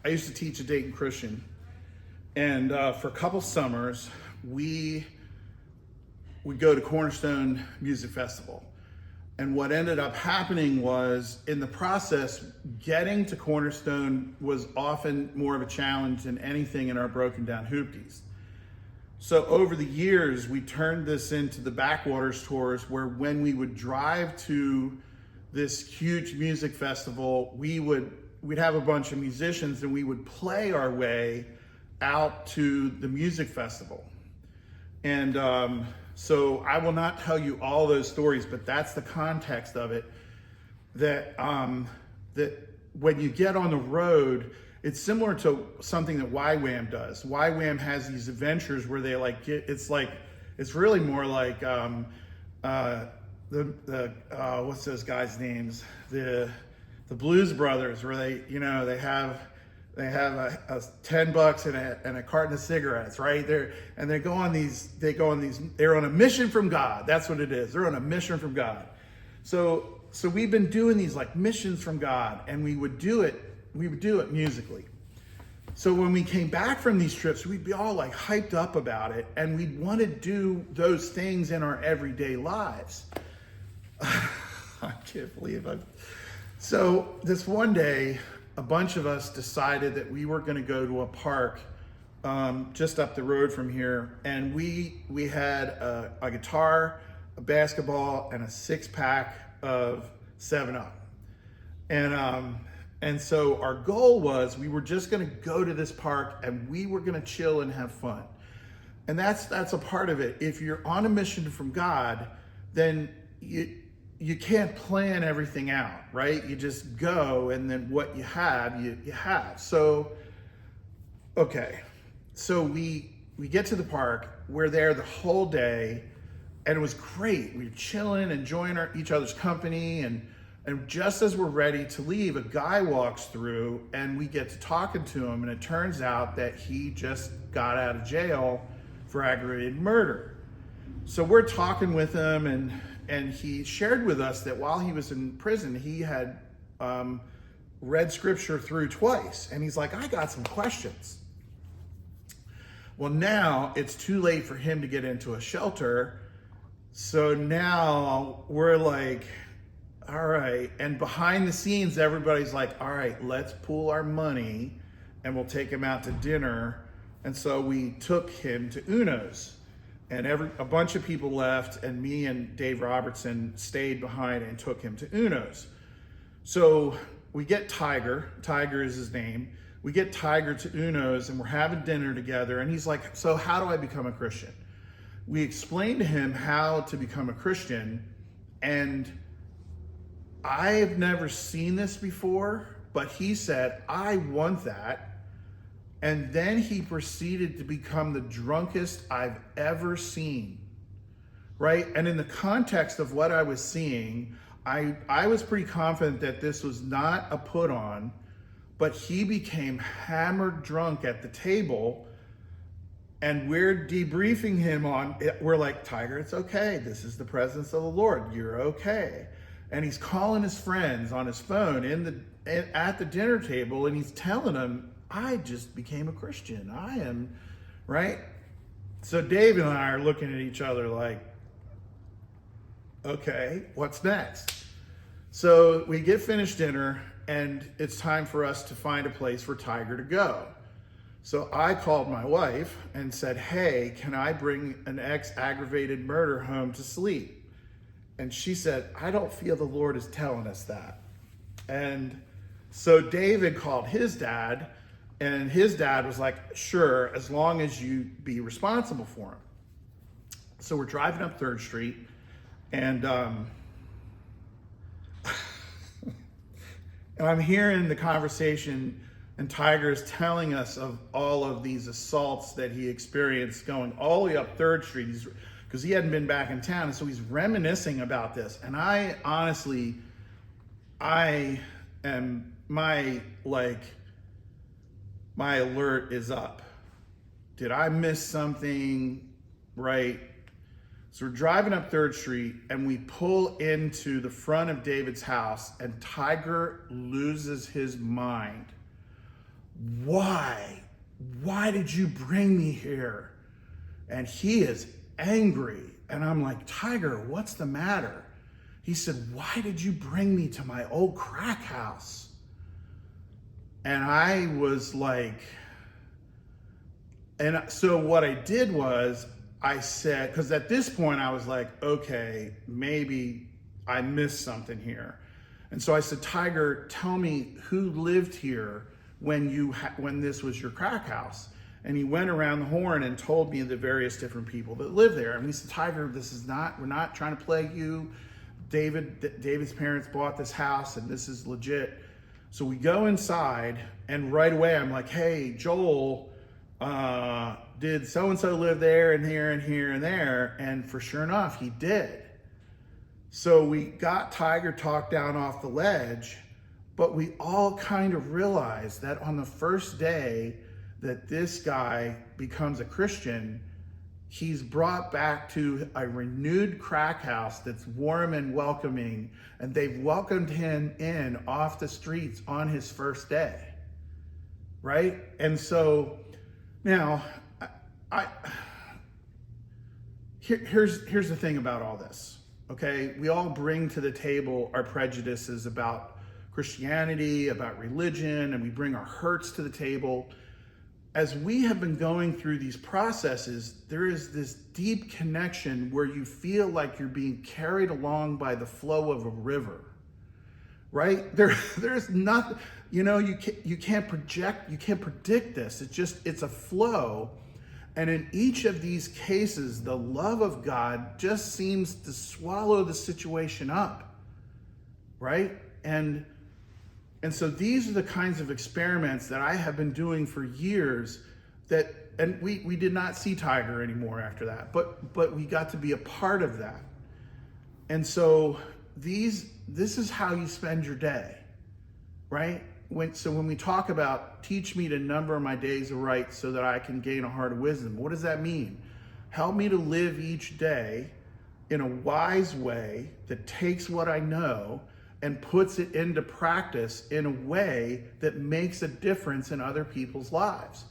I used to teach at Dayton Christian, and for a couple summers, we would go to Cornerstone Music Festival. And what ended up happening was, in the process, getting to Cornerstone was often more of a challenge than anything in our broken down hoopties. So over the years, we turned this into the Backwaters tours, where when we would drive to this huge music festival, we'd have a bunch of musicians and we would play our way out to the music festival. And so I will not tell you all those stories, but that's the context of it. That when you get on the road, it's similar to something that YWAM does. YWAM has these adventures where they it's really more like what's those guys' names? The Blues Brothers, where they have a $10 and a carton of cigarettes, right? They're on a mission from God. That's what it is. They're on a mission from God. So we've been doing these like missions from God, and we would do it musically. So when we came back from these trips, we'd be all like hyped up about it, and we'd want to do those things in our everyday lives. I can't believe it. So this one day, a bunch of us decided that we were going to go to a park just up the road from here, and we had a guitar, a basketball, and a 6-pack of 7-Up. And so our goal was, we were just going to go to this park and we were going to chill and have fun. And that's a part of it. If you're on a mission from God, then you can't plan everything out, right? You just go, and then what you have, you have. So, okay. So we get to the park, we're there the whole day, and it was great. We were chilling, enjoying each other's company, and just as we're ready to leave, a guy walks through, and we get to talking to him, and it turns out that he just got out of jail for aggravated murder. So we're talking with him, and he shared with us that while he was in prison, he had read scripture through twice. And he's like, I got some questions. Well, now it's too late for him to get into a shelter. So now we're like, all right. And behind the scenes, everybody's like, all right, let's pool our money and we'll take him out to dinner. And so we took him to Uno's. And a bunch of people left, and me and Dave Robertson stayed behind and took him to Uno's. So we get Tiger is his name. We get Tiger to Uno's, and we're having dinner together, and he's like, so how do I become a Christian? We explained to him how to become a Christian, and I've never seen this before, but he said, I want that. And then he proceeded to become the drunkest I've ever seen, right? And in the context of what I was seeing, I was pretty confident that this was not a put on, but he became hammered drunk at the table, and we're debriefing him on it. We're like, Tiger, it's okay. This is the presence of the Lord. You're okay. And he's calling his friends on his phone at the dinner table, and he's telling them, I just became a Christian. I am, right? So Dave and I are looking at each other like, okay, what's next? So we get finished dinner, and it's time for us to find a place for Tiger to go. So I called my wife and said, hey, can I bring an ex-aggravated murder home to sleep? And she said, I don't feel the Lord is telling us that. And so David called his dad, and his dad was like, sure, as long as you be responsible for him. So we're driving up 3rd Street, and and I'm hearing the conversation, and Tiger is telling us of all of these assaults that he experienced going all the way up 3rd Street, because he hadn't been back in town. And so he's reminiscing about this. And I honestly, my alert is up. Did I miss something, right? So we're driving up 3rd Street, and we pull into the front of David's house, and Tiger loses his mind. why? Why did you bring me here? And he is angry. And I'm like, Tiger, what's the matter? He said, why did you bring me to my old crack house? And I was like, and so what I did was I said, because at this point I was like, okay, maybe I missed something here. And so I said, Tiger, tell me who lived here when this was your crack house. And he went around the horn and told me the various different people that live there. And we said, Tiger, we're not trying to play you. David's parents bought this house and this is legit. So we go inside and right away I'm like, hey, Joel, did so-and-so live there and here and here and there? And for sure enough, he did. So we got Tiger talked down off the ledge, but we all kind of realized that on the first day that this guy becomes a Christian, he's brought back to a renewed crack house that's warm and welcoming, and they've welcomed him in off the streets on his first day, right? And so now, here's the thing about all this, okay? We all bring to the table our prejudices about Christianity, about religion, and we bring our hurts to the table. As we have been going through these processes, there is this deep connection where you feel like you're being carried along by the flow of a river, right? There's nothing, you can't predict this. It's a flow. And in each of these cases, the love of God just seems to swallow the situation up, right? And so these are the kinds of experiments that I have been doing for years and we did not see Tiger anymore after that, but we got to be a part of that. And so this is how you spend your day, right? When we talk about teach me to number my days aright so that I can gain a heart of wisdom, what does that mean? Help me to live each day in a wise way that takes what I know and puts it into practice in a way that makes a difference in other people's lives.